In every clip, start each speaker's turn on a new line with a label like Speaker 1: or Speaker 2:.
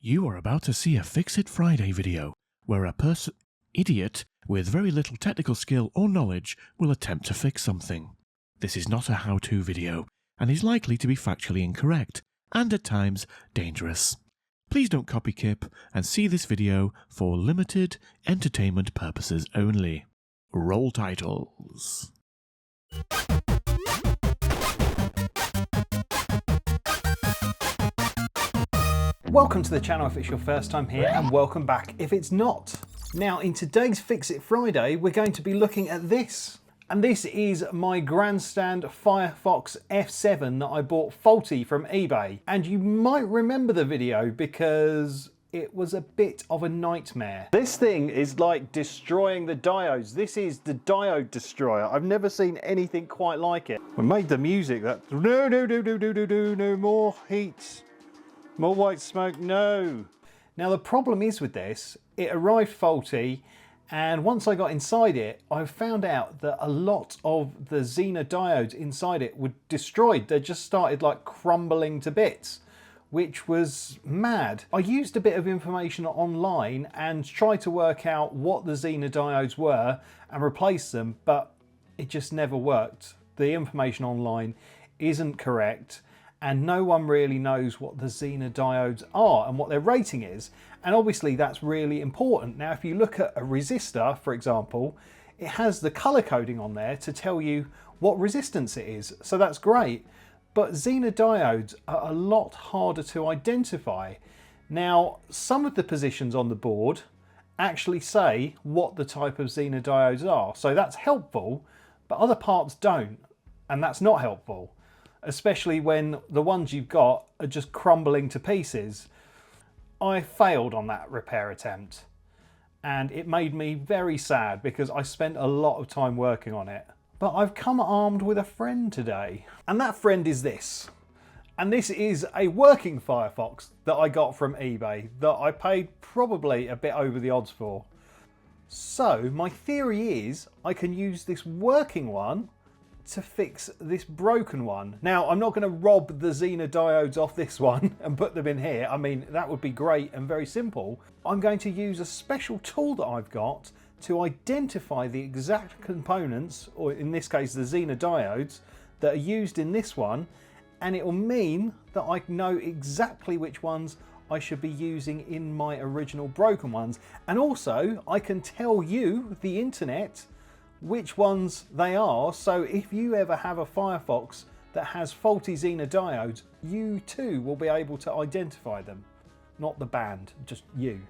Speaker 1: You are about to see a Fix-It Friday video, where a idiot with very little technical skill or knowledge will attempt to fix something. This is not a how-to video, and is likely to be factually incorrect, and at times dangerous. Please don't copy Kip, and see this video for limited entertainment purposes only. Roll titles.
Speaker 2: Welcome to the channel if it's your first time here, and welcome back if it's not. Now in today's Fix It Friday we're going to be looking at this. And this is my Grandstand FireFox F7 that I bought faulty from eBay. And you might remember the video because it was a bit of a nightmare. This thing is like destroying the diodes. This is the diode destroyer. I've never seen anything quite like it. We made the music that no more heat. More white smoke, no. Now the problem is with this, it arrived faulty, and once I got inside it, I found out that a lot of the Zener diodes inside it were destroyed. They just started like crumbling to bits, which was mad. I used a bit of information online and tried to work out what the Zener diodes were and replace them, but it just never worked. The information online isn't correct, and no one really knows what the Zener diodes are and what their rating is. And obviously that's really important. Now if you look at a resistor, for example, it has the color coding on there to tell you what resistance it is. So that's great. But Zener diodes are a lot harder to identify. Now some of the positions on the board actually say what the type of Zener diodes are. So that's helpful, but other parts don't. And that's not helpful, especially when the ones you've got are just crumbling to pieces. I failed on that repair attempt, and it made me very sad because I spent a lot of time working on it. But I've come armed with a friend today, and that friend is this. And this is a working Firefox that I got from eBay that I paid probably a bit over the odds for. So my theory is I can use this working one to fix this broken one. Now I'm not going to rob the Zener diodes off this one and put them in here. I mean, that would be great and very simple. I'm going to use a special tool that I've got to identify the exact components, or in this case the Zener diodes, that are used in this one, and it will mean that I know exactly which ones I should be using in my original broken ones. And also I can tell you, the internet, which ones they are, so if you ever have a Firefox that has faulty Zener diodes, you too will be able to identify them. Not the band, just you.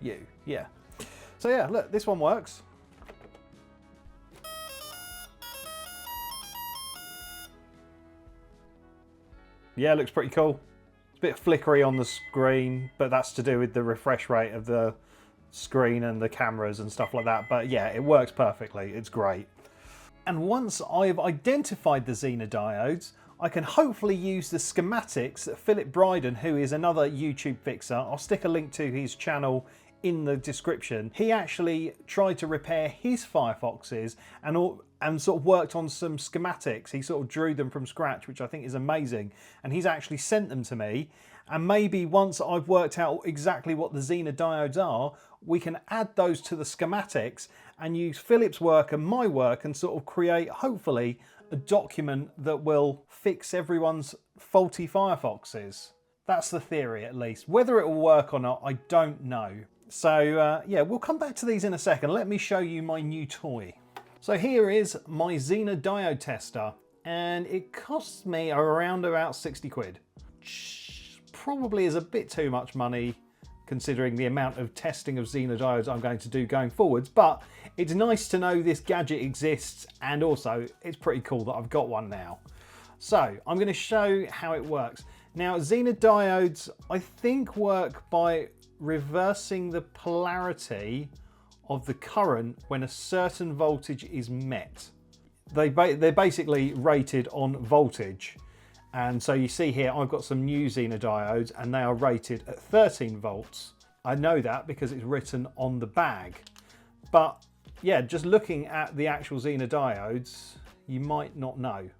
Speaker 2: You, yeah. So yeah, look, this one works. Yeah, looks pretty cool. It's a bit flickery on the screen, but that's to do with the refresh rate of the screen and the cameras and stuff like that. But yeah, it works perfectly. It's great. And once I've identified the Zener diodes, I can hopefully use the schematics that Philip Bryden, who is another YouTube fixer, I'll stick a link to his channel in the description. He actually tried to repair his Firefoxes and sort of worked on some schematics. He sort of drew them from scratch, which I think is amazing. And he's actually sent them to me. And maybe once I've worked out exactly what the Zener diodes are, we can add those to the schematics and use Philip's work and my work and sort of create, hopefully, a document that will fix everyone's faulty Firefoxes. That's the theory, at least. Whether it will work or not, I don't know. So yeah, we'll come back to these in a second. Let me show you my new toy. So here is my Zener Diode Tester, and it costs me around about 60 quid. Probably is a bit too much money considering the amount of testing of Zener diodes I'm going to do going forwards, but it's nice to know this gadget exists, and also it's pretty cool that I've got one now. So I'm going to show how it works. Now Zener diodes I think work by reversing the polarity of the current when a certain voltage is met. They're basically rated on voltage. And so you see here, I've got some new Zener diodes and they are rated at 13 volts. I know that because it's written on the bag. But yeah, just looking at the actual Zener diodes, you might not know.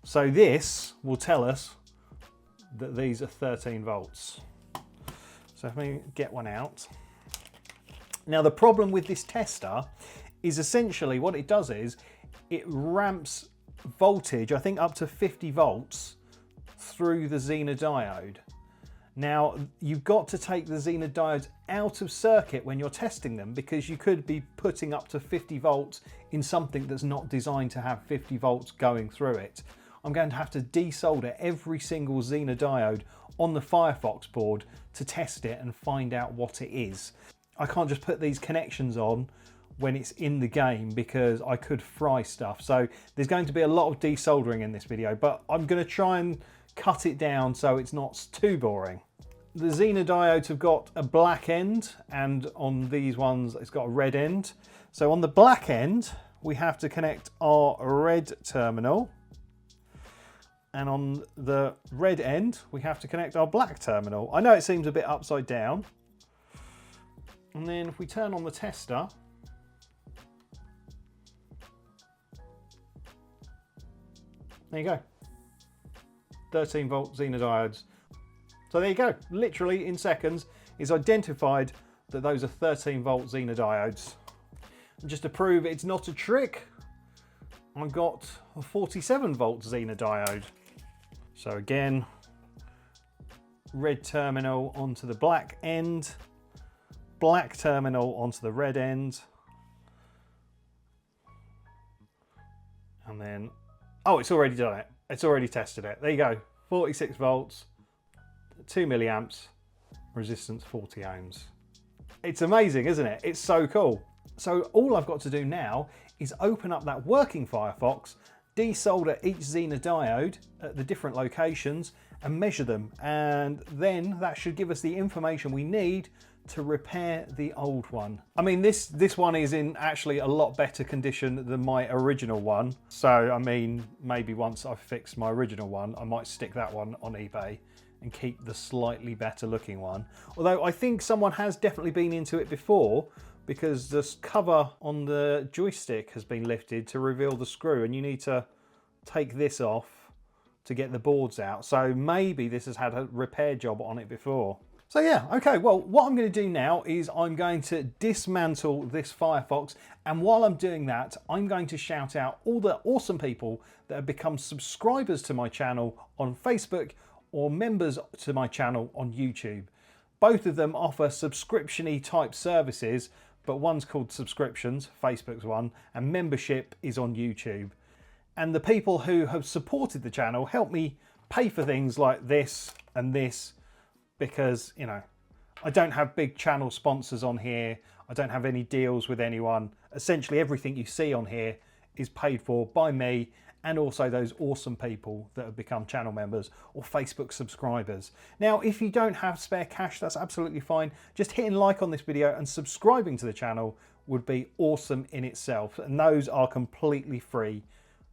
Speaker 2: So this will tell us that these are 13 volts. So if we get one out. Now the problem with this tester is essentially what it does is it ramps voltage, I think up to 50 volts through the Zener diode. Now you've got to take the Zener diodes out of circuit when you're testing them, because you could be putting up to 50 volts in something that's not designed to have 50 volts going through it. I'm going to have to desolder every single Zener diode on the FireFox board to test it and find out what it is. I can't just put these connections on when it's in the game because I could fry stuff. So there's going to be a lot of desoldering in this video, but I'm going to try and cut it down so it's not too boring. The Zener diodes have got a black end, and on these ones it's got a red end. So on the black end we have to connect our red terminal, and on the red end we have to connect our black terminal. I know it seems a bit upside down. And then if we turn on the tester, there you go, 13 volt Zener diodes. So there you go, literally in seconds it's identified that those are 13 volt Zener diodes. And just to prove it's not a trick, I've got a 47 volt Zener diode. So again, red terminal onto the black end, black terminal onto the red end, and then, oh, it's already done it. It's already tested it. There you go, 46 volts, 2 milliamps, resistance 40 ohms. It's amazing, isn't it? It's so cool. So all I've got to do now is open up that working FireFox, desolder each Zener diode at the different locations and measure them, and then that should give us the information we need to repair the old one. I mean, this one is in actually a lot better condition than my original one. So, I mean, maybe once I've fixed my original one, I might stick that one on eBay and keep the slightly better looking one. Although I think someone has definitely been into it before, because the cover on the joystick has been lifted to reveal the screw, and you need to take this off to get the boards out. So maybe this has had a repair job on it before. So yeah, okay, well, what I'm going to do now is I'm going to dismantle this FireFox, and while I'm doing that, I'm going to shout out all the awesome people that have become subscribers to my channel on Facebook or members to my channel on YouTube. Both of them offer subscription-y type services, but one's called subscriptions, Facebook's one, and membership is on YouTube. And the people who have supported the channel help me pay for things like this and this, because, you know, I don't have big channel sponsors on here. I don't have any deals with anyone. Essentially everything you see on here is paid for by me and also those awesome people that have become channel members or Facebook subscribers. Now, if you don't have spare cash, that's absolutely fine. Just hitting like on this video and subscribing to the channel would be awesome in itself. And those are completely free.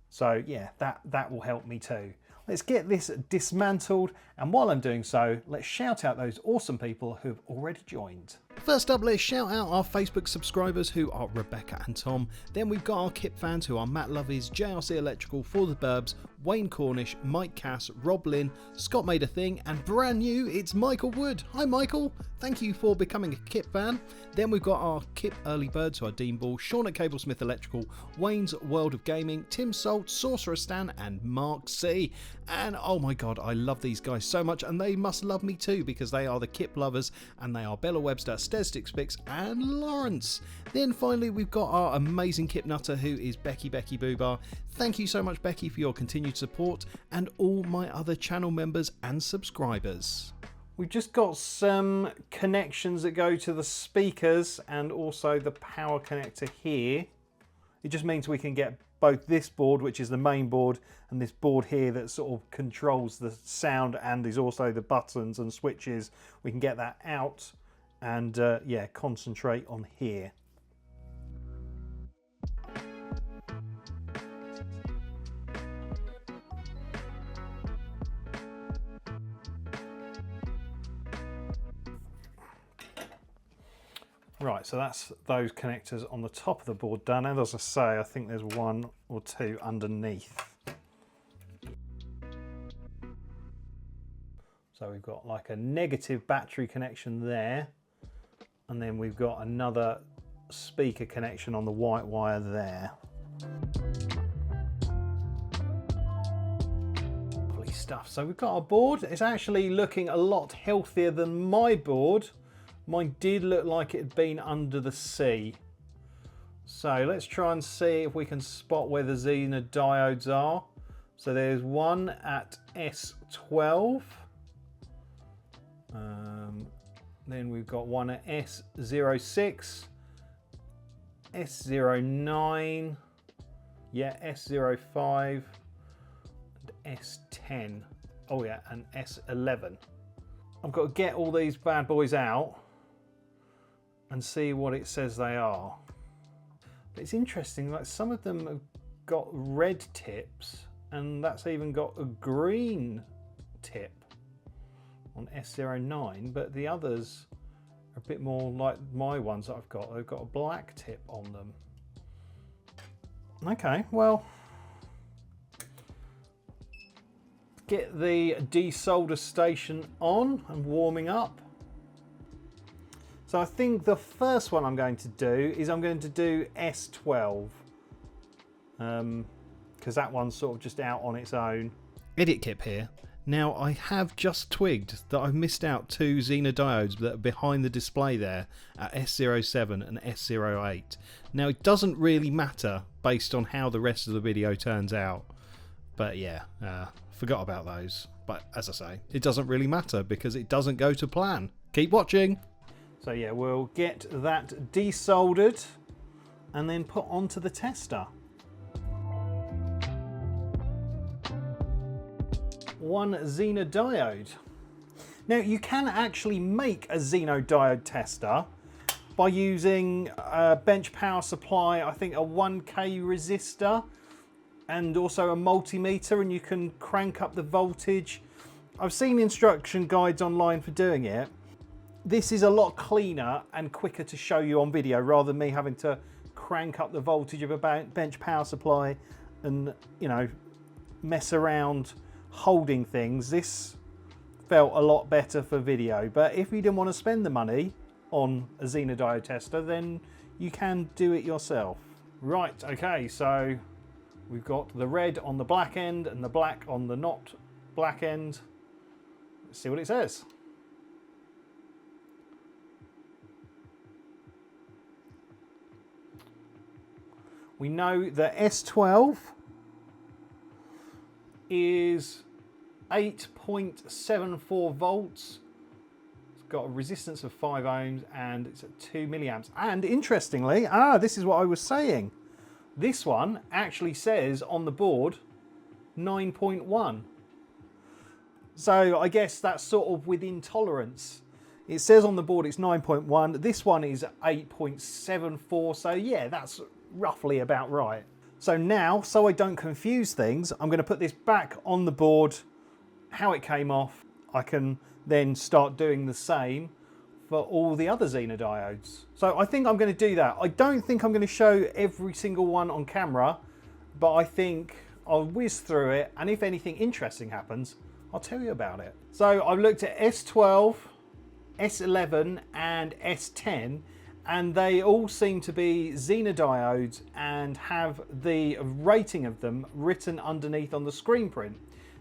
Speaker 2: So yeah, that will help me too. Let's get this dismantled, and while I'm doing so, let's shout out those awesome people who've already joined. First up, let's shout out our Facebook subscribers, who are Rebecca and Tom. Then we've got our kit fans, who are Matt Lovies, JRC Electrical, For the Burbs, Wayne Cornish, Mike Cass, Rob Lynn, Scott Made a Thing, and brand new, it's Michael Wood. Hi Michael, thank you for becoming a kit fan. Then we've got our Kip Early Birds, who are Dean Ball, Sean at Cablesmith Electrical, Wayne's World of Gaming, Tim Salt, Sorcerer Stan, and Mark C. And oh my god, I love these guys so much, and they must love me too, because they are the Kip lovers, and they are Bella Webster, Stestic Spix, and Lawrence. Then finally we've got our amazing Kip Nutter, who is Becky Boobar. Thank you so much, Becky, for your continued support, and all my other channel members and subscribers. We've just got some connections that go to the speakers and also the power connector here. It just means we can get both this board, which is the main board, and this board here that sort of controls the sound and is also the buttons and switches. We can get that out and yeah, concentrate on here. Right, so that's those connectors on the top of the board done, and as I say, I think there's one or two underneath. So So we've got like a negative battery connection there, and then we've got another speaker connection on the white wire there. Lovely stuff. So we've got our board. It's actually looking a lot healthier than my board. Mine did look like it had been under the sea. So let's try and see if we can spot where the Zener diodes are. So there's one at S12. Then we've got one at S06, S09, yeah, S05, and S10. Oh yeah, and S11. I've got to get all these bad boys out and see what it says they are. But it's interesting, like some of them have got red tips, and that's even got a green tip on S09, but the others are a bit more like my ones that I've got. They've got a black tip on them. Okay, well, get the desolder station on and warming up. So I think the first one I'm going to do is I'm going to do S12, because that one's sort of just out on its own. Edit Kip here. Now I have just twigged that I've missed out two Zener diodes that are behind the display there at S07 and S08. Now it doesn't really matter based on how the rest of the video turns out, but yeah, forgot about those. But as I say, it doesn't really matter because it doesn't go to plan. Keep watching. So yeah, we'll get that desoldered and then put onto the tester. One Zener diode. Now you can actually make a Zener diode tester by using a bench power supply, I think a 1K resistor, and also a multimeter, and you can crank up the voltage. I've seen instruction guides online for doing it. This is a lot cleaner and quicker to show you on video rather than me having to crank up the voltage of a bench power supply and, you know, mess around holding things. This felt a lot better for video, but if you didn't want to spend the money on a Zener diode tester, then you can do it yourself. Right, okay, so we've got the red on the black end and the black on the not black end. Let's see what it says. We know that S12 is 8.74 volts. It's got a resistance of 5 ohms and it's at 2 milliamps. And interestingly, this is what I was saying. This one actually says on the board 9.1. So I guess that's sort of within tolerance. It says on the board it's 9.1. This one is 8.74. So yeah, that's roughly about right. So now, so I don't confuse things, I'm going to put this back on the board how it came off. I can then start doing the same for all the other Zener diodes. So I think I'm going to do that. I don't think I'm going to show every single one on camera, but I think I'll whiz through it, and if anything interesting happens, I'll tell you about it. So I've looked at S12, S11 and S10, and they all seem to be Zener diodes and have the rating of them written underneath on the screen print.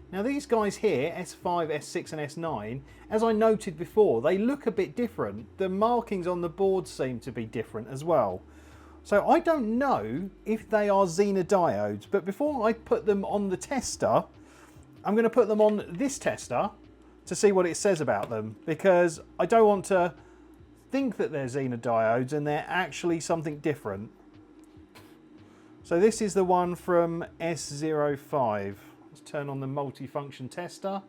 Speaker 2: Now these guys here, S5, S6 and S9, as I noted before, they look a bit different. The markings on the board seem to be different as well. So I don't know if they are Zener diodes, but before I put them on the tester, I'm going to put them on this tester to see what it says about them, because I don't want to think that they're Zener diodes and they're actually something different. So this is the one from S05. Let's turn on the multifunction tester,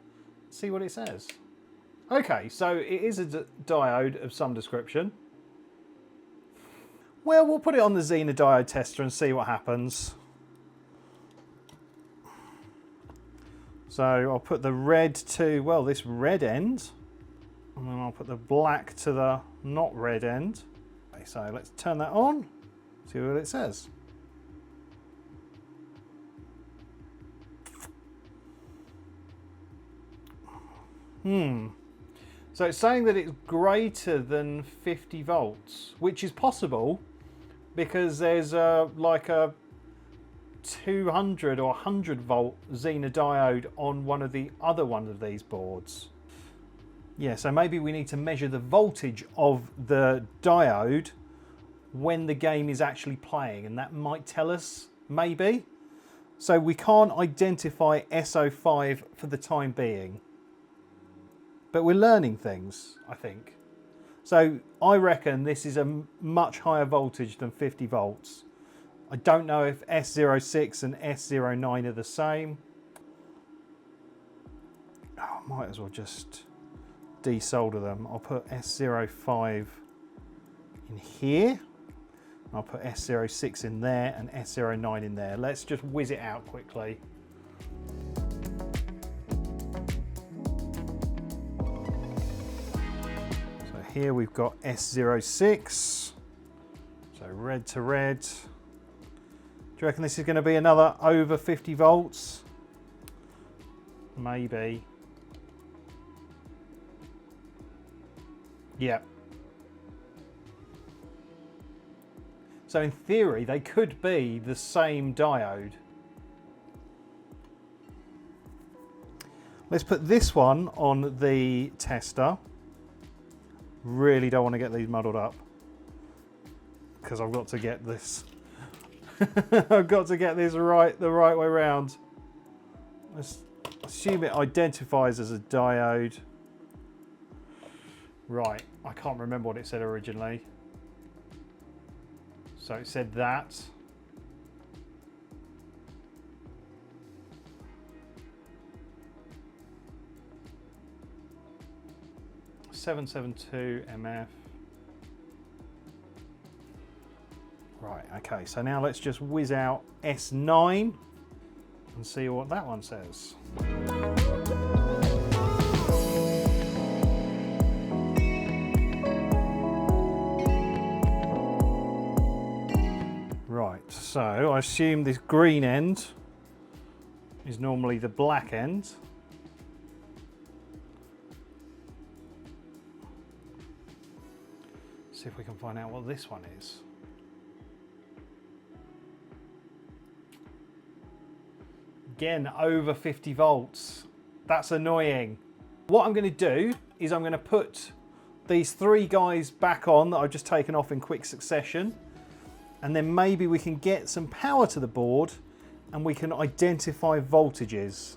Speaker 2: see what it says. Okay, so it is a diode of some description. Well, we'll put it on the Zener diode tester and see what happens. So I'll put the red to, well, this red end, and then I'll put the black to the not red end. Okay, so let's turn that on, see what it says. So it's saying that it's greater than 50 volts, which is possible because there's like a 200 or 100 volt Zener diode on one of these boards. Yeah, so maybe we need to measure the voltage of the diode when the game is actually playing, and that might tell us, maybe. So we can't identify SO5 for the time being. But we're learning things, I think. So I reckon this is a much higher voltage than 50 volts. I don't know if S06 and S09 are the same. Oh, I might as well just desolder them. I'll put S05 in here. I'll put S06 in there and S09 in there. Let's just whiz it out quickly. So here we've got S06. So red to red. Do you reckon this is going to be another over 50 volts? Maybe. Yeah. So in theory, they could be the same diode. Let's put this one on the tester. Really don't want to get these muddled up because I've got to get this. I've got to get this the right way around. Let's assume it identifies as a diode. Right, I can't remember what it said originally. So it said that. .772 MF. Right, okay, so now let's just whiz out S9 and see what that one says. Right, so I assume this green end is normally the black end. See if we can find out what this one is. Again, over 50 volts. That's annoying. What I'm going to do is I'm going to put these three guys back on that I've just taken off in quick succession. And then maybe we can get some power to the board and we can identify voltages.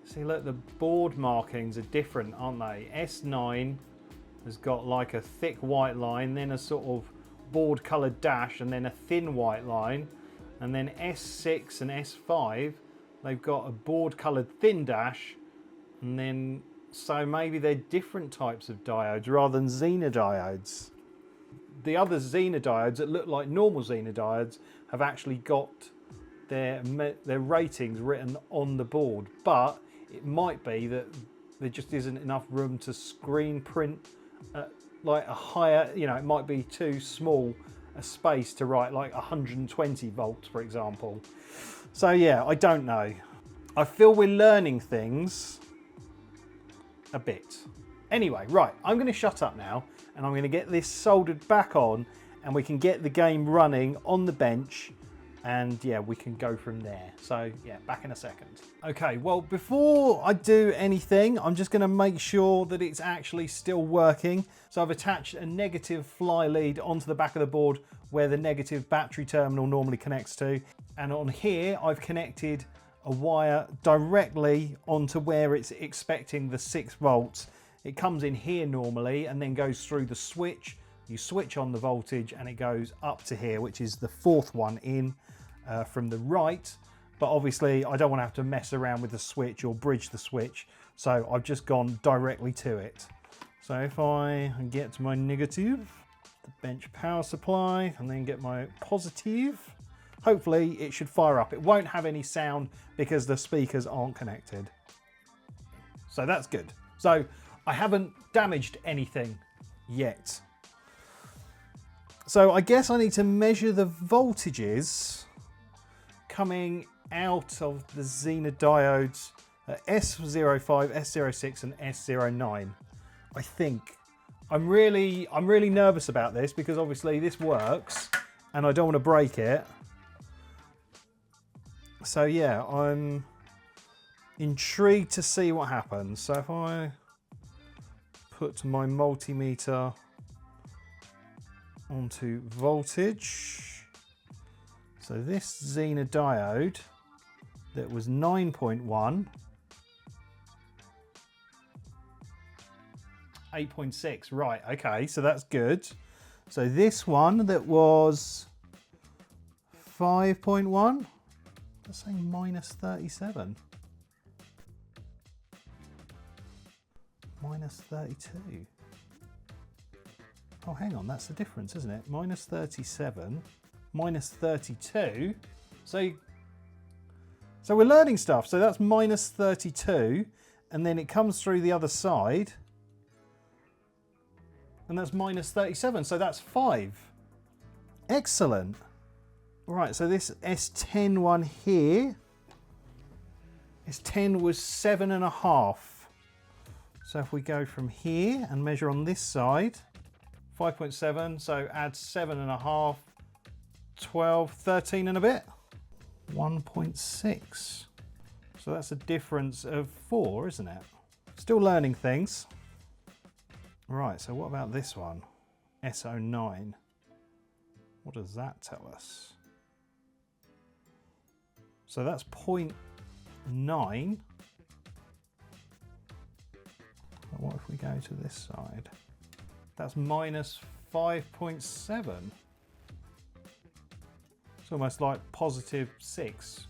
Speaker 2: See, look, the board markings are different, aren't they? S9 has got like a thick white line, then a sort of board coloured dash, and then a thin white line. And then S6 and S5, they've got a board coloured thin dash, and then, so maybe they're different types of diodes rather than Zener diodes. The other Zener diodes that look like normal Zener diodes have actually got their ratings written on the board, but it might be that there just isn't enough room to screen print like a higher, you know, it might be too small a space to write like 120 volts, for example. So yeah, I don't know. I feel we're learning things a bit. Anyway, right, I'm going to shut up now and I'm going to get this soldered back on and we can get the game running on the bench, and yeah, we can go from there. So yeah, back in a second. Okay, well, before I do anything, I'm just going to make sure that it's actually still working. So I've attached a negative fly lead onto the back of the board where the negative battery terminal normally connects to. And on here, I've connected a wire directly onto where it's expecting the 6 volts. It comes in here normally and then goes through the switch. You switch on the voltage and it goes up to here, which is the 4th one in from the right. But obviously I don't want to have to mess around with the switch or bridge the switch. So I've just gone directly to it. So if I get to my negative, the bench power supply, and then get my positive, hopefully it should fire up. It won't have any sound because the speakers aren't connected. So that's good. So I haven't damaged anything yet. So I guess I need to measure the voltages coming out of the Zener diodes S05, S06 and S09. I think. I'm really nervous about this because obviously this works and I don't want to break it. So yeah, I'm intrigued to see what happens. So if I put my multimeter onto voltage, so this Zener diode that was 9.1, 8.6, right, okay, so that's good. So this one that was 5.1, that's saying minus 37. Minus 32. Oh, hang on, that's the difference, isn't it? Minus 37, minus 32. So we're learning stuff. So that's minus 32, and then it comes through the other side, and that's minus 37. So that's 5. Excellent. Right, so this S10 one here, S10 was 7.5. So if we go from here and measure on this side, 5.7, so add 7.5, 12, 13 and a bit, 1.6. So that's a difference of 4, isn't it? Still learning things. Right, so what about this one? S09. What does that tell us? So that's 0.9. What if we go to this side? That's minus 5.7. It's almost like positive 6.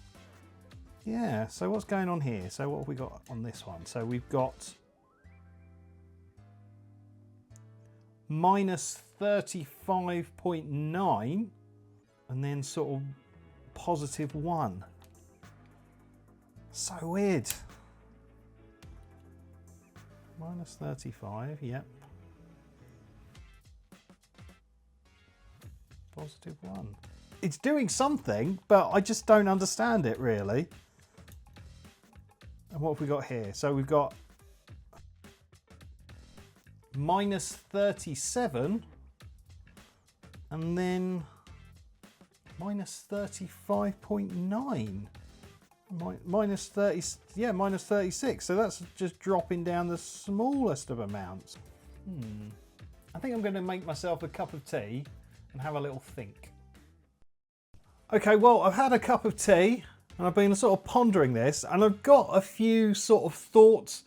Speaker 2: Yeah, so what's going on here? So what have we got on this one? So we've got minus 35.9 and then sort of positive 1. So weird. Minus 35, yep. Positive 1. It's doing something, but I just don't understand it really. And what have we got here? So we've got minus 37 and then minus 35.9. Minus 30, yeah, minus 36. So that's just dropping down the smallest of amounts. I think I'm going to make myself a cup of tea and have a little think. Okay, well, I've had a cup of tea and I've been sort of pondering this and I've got a few sort of thoughts,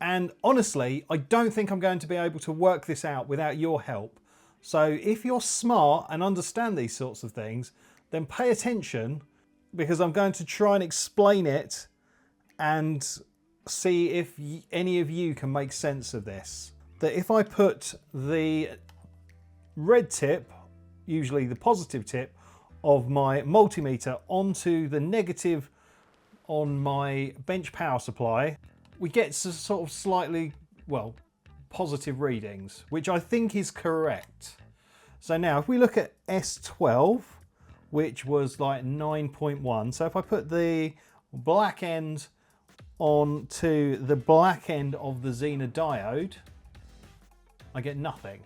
Speaker 2: and honestly, I don't think I'm going to be able to work this out without your help. So if you're smart and understand these sorts of things, then pay attention, because I'm going to try and explain it and see if any of you can make sense of this. That if I put the red tip, usually the positive tip, of my multimeter onto the negative on my bench power supply, we get sort of slightly, well, positive readings, which I think is correct. So now if we look at S12, which was like 9.1. So if I put the black end onto the black end of the Zener diode, I get nothing.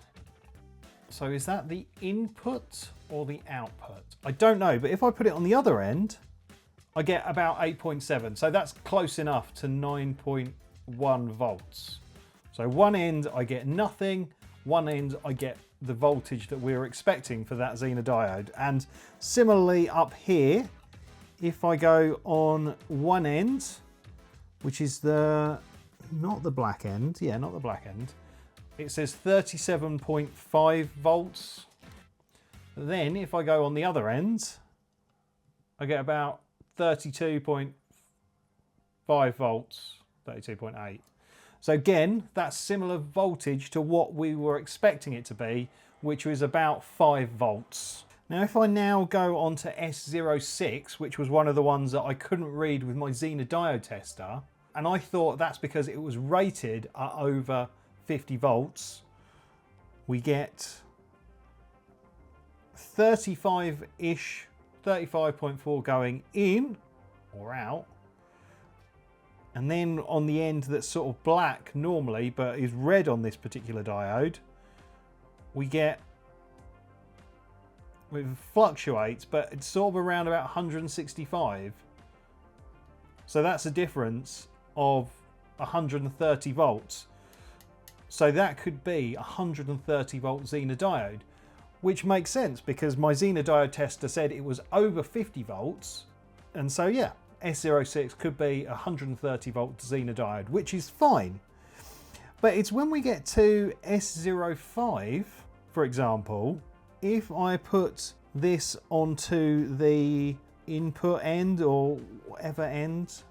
Speaker 2: So is that the input or the output? I don't know, but if I put it on the other end, I get about 8.7. So that's close enough to 9.1 volts. So one end I get nothing, one end I get the voltage that we were expecting for that Zener diode. And similarly up here, if I go on one end, which is the, not the black end, yeah, not the black end, it says 37.5 volts. Then if I go on the other end, I get about 32.5 volts, 32.8. So again, that's similar voltage to what we were expecting it to be, which was about 5 volts. Now if I now go on to S06, which was one of the ones that I couldn't read with my Zener Diode Tester, and I thought that's because it was rated at over 50 volts, we get 35-ish, 35.4 going in or out, And then on the end that's sort of black normally, but is red on this particular diode, we get, it fluctuates, but it's sort of around about 165. So that's a difference of 130 volts. So that could be 130 volt Zener diode, which makes sense because my Zener Diode Tester said it was over 50 volts. And so yeah, S06 could be 130 volt Zener diode, which is fine. But it's when we get to S05, for example, if I put this onto the input end or whatever end,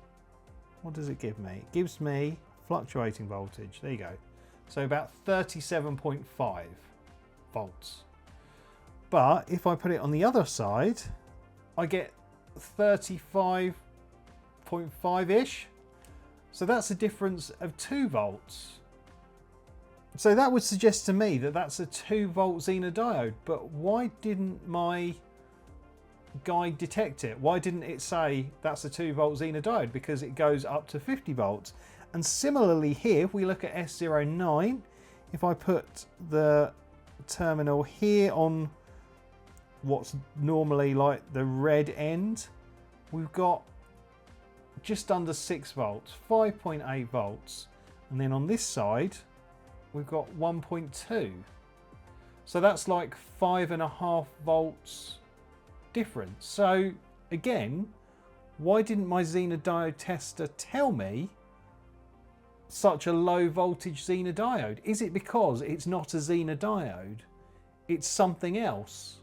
Speaker 2: what does it give me? It gives me fluctuating voltage. There you go. So about 37.5 volts. But if I put it on the other side, I get 35.5-ish. So that's a difference of 2 volts. So that would suggest to me that that's a 2 volt Zener diode. But why didn't my guide detect it? Why didn't it say that's a 2 volt Zener diode? Because it goes up to 50 volts. And similarly here, if we look at S09, if I put the terminal here on what's normally like the red end, we've got just under 6 volts, 5.8 volts. And then on this side, we've got 1.2. So that's like 5.5 volts difference. So again, why didn't my Zener Diode Tester tell me such a low voltage Zener diode? Is it because it's not a Zener diode? It's something else?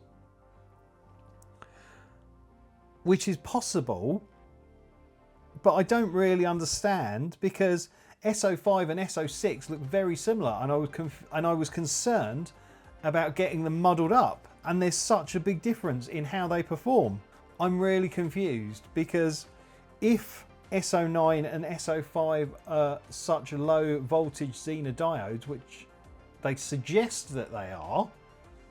Speaker 2: Which is possible, but I don't really understand because SO5 and SO6 look very similar, and I was concerned about getting them muddled up, and there's such a big difference in how they perform. I'm really confused because if SO9 and SO5 are such low voltage Zener diodes, which they suggest that they are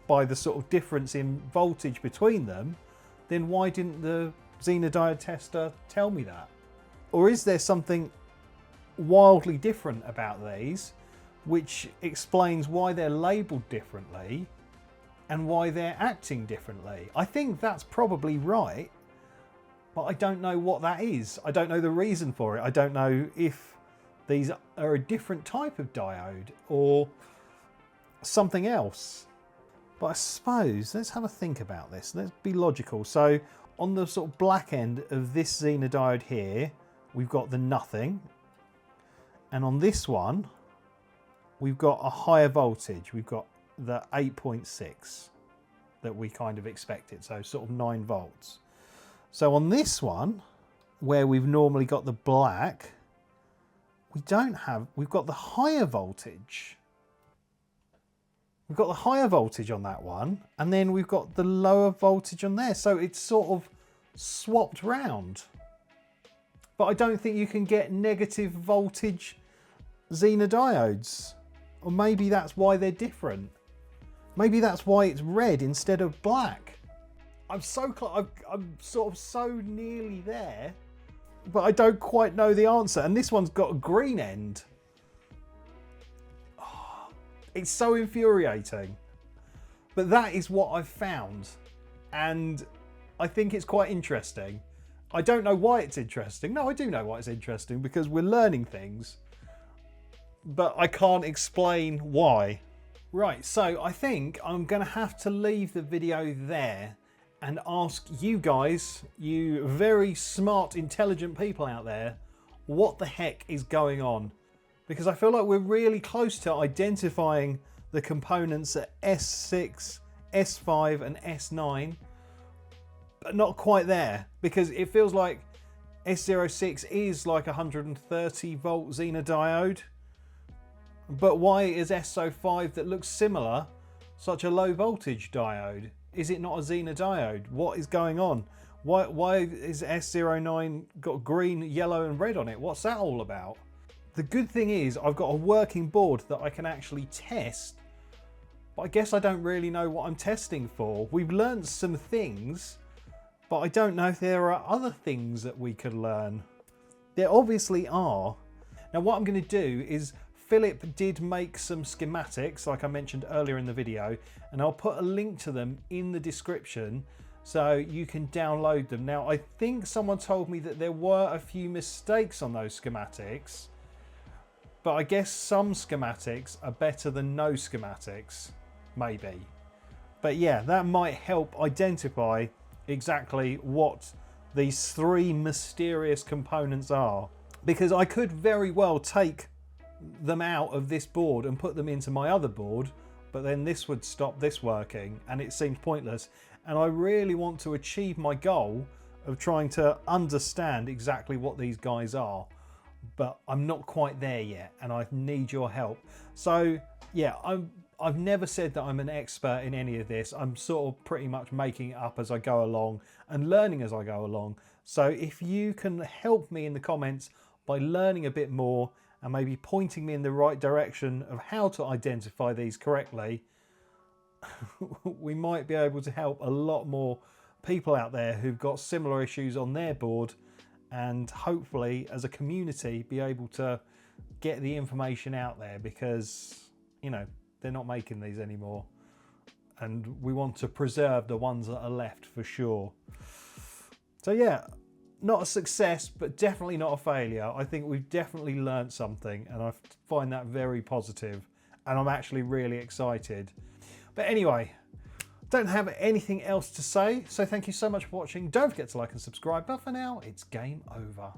Speaker 2: by the sort of difference in voltage between them, then why didn't the Zener Diode Tester tell me that? Or is there something wildly different about these which explains why they're labelled differently and why they're acting differently? I think that's probably right, but I don't know what that is. I don't know the reason for it. I don't know if these are a different type of diode or something else. But I suppose, let's have a think about this. Let's be logical. So on the sort of black end of this Zener diode here, we've got the nothing. And on this one, we've got a higher voltage. We've got the 8.6 that we kind of expected. So sort of 9 volts. So on this one, where we've normally got the black, we've got the higher voltage. We've got the higher voltage on that one, and then we've got the lower voltage on there. So it's sort of swapped round. But I don't think you can get negative voltage Zener diodes. Or maybe that's why they're different. Maybe that's why it's red instead of black. I'm sort of so nearly there, but I don't quite know the answer. And this one's got a green end. It's so infuriating. But that is what I've found. And I think it's quite interesting. I don't know why it's interesting. No, I do know why it's interesting because we're learning things. But I can't explain why. Right, so I think I'm going to have to leave the video there and ask you guys, you very smart, intelligent people out there, what the heck is going on? Because I feel like we're really close to identifying the components at S6, S5 and S9, but not quite there, because it feels like S06 is like 130 volt Zener diode, but why is S05 that looks similar such a low voltage diode? Is it not a Zener diode? What is going on? Why is S09 got green, yellow and red on it? What's that all about? The good thing is I've got a working board that I can actually test, but I guess I don't really know what I'm testing for. We've learned some things, but I don't know if there are other things that we could learn. There obviously are. Now what I'm going to do is, Philip did make some schematics like I mentioned earlier in the video, and I'll put a link to them in the description so you can download them. Now I think someone told me that there were a few mistakes on those schematics, but I guess some schematics are better than no schematics, maybe. But yeah, that might help identify exactly what these three mysterious components are, because I could very well take them out of this board and put them into my other board, but then this would stop this working and it seems pointless. And I really want to achieve my goal of trying to understand exactly what these guys are, but I'm not quite there yet and I need your help. So yeah, I've never said that I'm an expert in any of this. I'm sort of pretty much making it up as I go along and learning as I go along. So if you can help me in the comments by learning a bit more and maybe pointing me in the right direction of how to identify these correctly, we might be able to help a lot more people out there who've got similar issues on their board, and hopefully as a community be able to get the information out there, because you know, they're not making these anymore and we want to preserve the ones that are left for sure. So yeah, not a success, but definitely not a failure. I think we've definitely learned something and I find that very positive, and I'm actually really excited. But anyway, don't have anything else to say, so thank you so much for watching. Don't forget to like and subscribe, but for now it's game over.